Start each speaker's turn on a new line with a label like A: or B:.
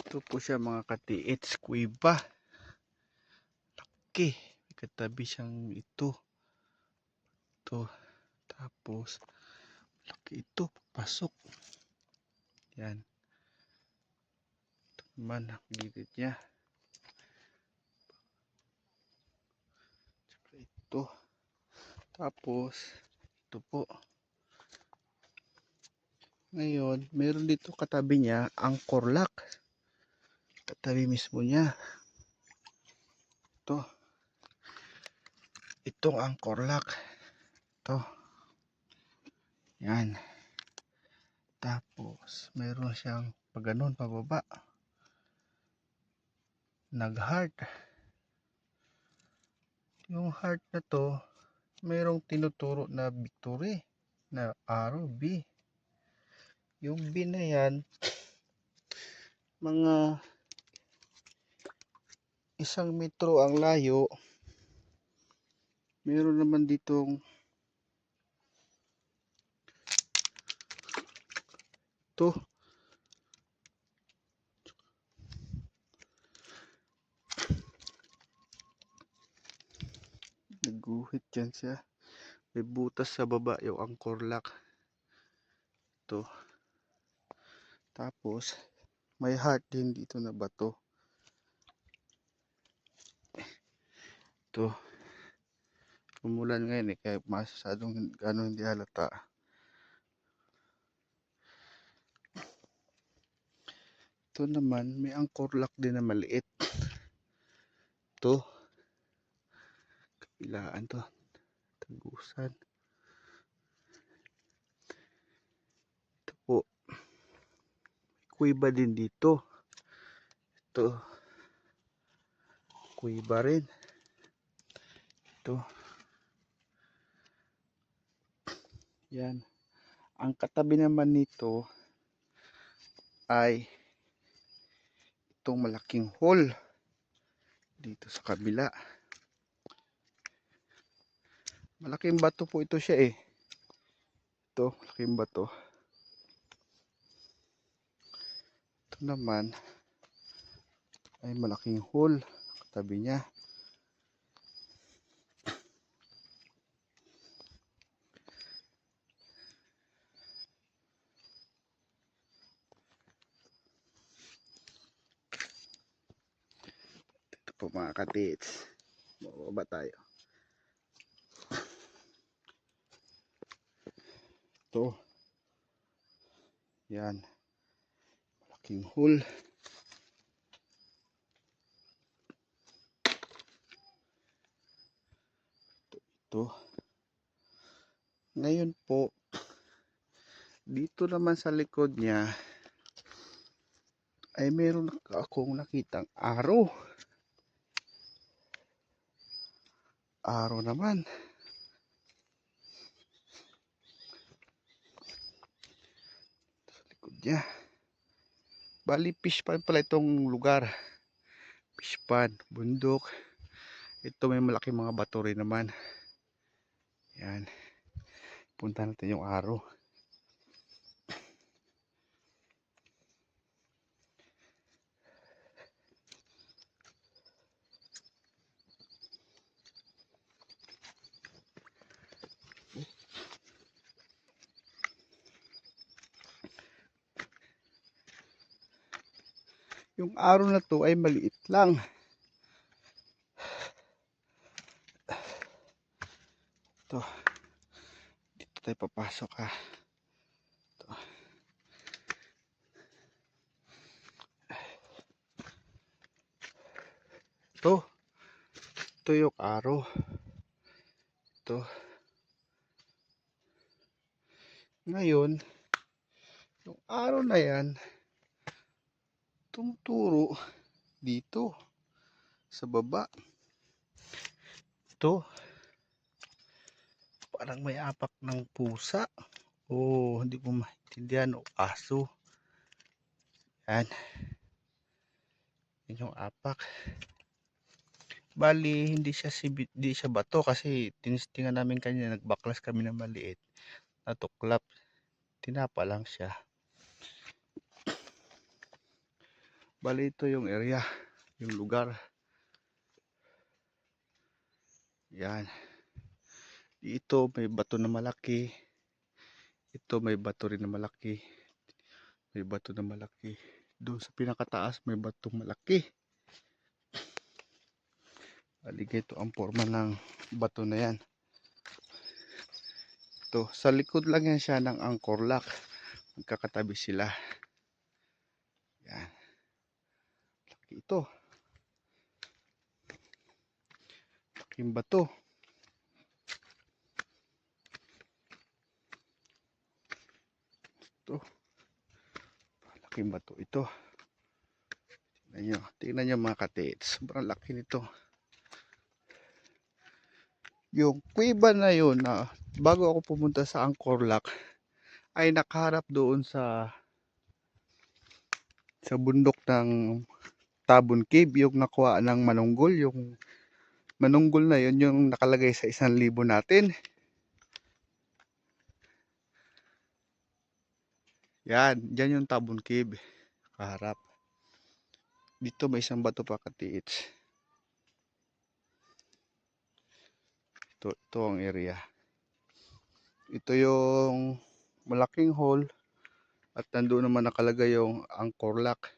A: Ito po siya mga katiits, kuiba. Laki. May katabi siyang ito. Ito. Tapos, laki ito. Pasok. Yan. Ito naman ang gilid niya. Tsaka ito. Tapos, ito po. Ngayon, meron dito katabi niya ang korlak. Katabi mismo niya. Ito. Ito ang korlak. Ito. Yan. Tapos, meron siyang pag ganun, pababa. Nag-heart. Yung heart na to, merong tinuturo na victory. Na arrow, B. Yung B na yan, mga 1 metro ang layo. Meron naman ditong to. Naguhit dyan siya. May butas sa baba yung angkor lock. Ito. Tapos, may heart din dito na bato. Ito. Umulan ngayon eh, kaya masyadong gano'n hindi halata. Ito naman, may angkor lock din na maliit. Ito. Kapilaan to. Tagusan. Ito po. Kuiba din dito. Ito. Kuiba rin. Ito. Yan. Ang katabi naman nito ay itong malaking hole dito sa kabila. Malaking bato po ito siya eh. Ito, malaking bato. Ito naman ay malaking hole katabi niya. Ito po mga katits. Bababa tayo. Ito. Yan. Malaking hole. Ito. Ngayon po, dito naman sa likod niya ay meron akong nakitang araw. Araw naman. Sa likod niya. Bali fish pan pala itong lugar. Fish pan, bundok. Ito may malaki mga bato rin naman. Yan. Punta natin yung araw. Yung araw na to ay maliit lang. Ito. Dito tayo papasok ha. Ito. Ito. Ito yung araw. Ito. Ngayon, yung araw na yan, tumuturo dito sa baba. Ito. Parang may apak ng pusa. O hindi ko maintindihan o aso. Yan. Yan yung apak. Bali hindi siya bato kasi tinistingan namin kanina, nagbaklas kami ng maliit. Natuklap. Tinapa lang siya. Bali ito yung area, yung lugar. Yan. Dito may bato na malaki. Ito may bato rin na malaki. May bato na malaki. Doon sa pinakataas may batong malaki. Bali ito ang forma ng bato na yan. Ito, sa likod lang yan siya ng Angkor Lock. Magkakatabi sila. Yan. Laki ito. Laking bato. Ito. Laking bato ito. Tingnan nyo mga katiits. Sobrang laki nito. Yung kuweba na yun na bago ako pumunta sa Angkor Lock ay nakaharap doon sa bundok ng Tabon Cave, yung nakuha ng Manunggol, yung Manunggol na yun yung nakalagay sa 1,000 natin. Yan, dyan yung Tabon Cave, kaharap. Dito may isang bato pa katiits. Ito ang area. Ito yung malaking hole at nandoon naman nakalagay yung Angkor Lock.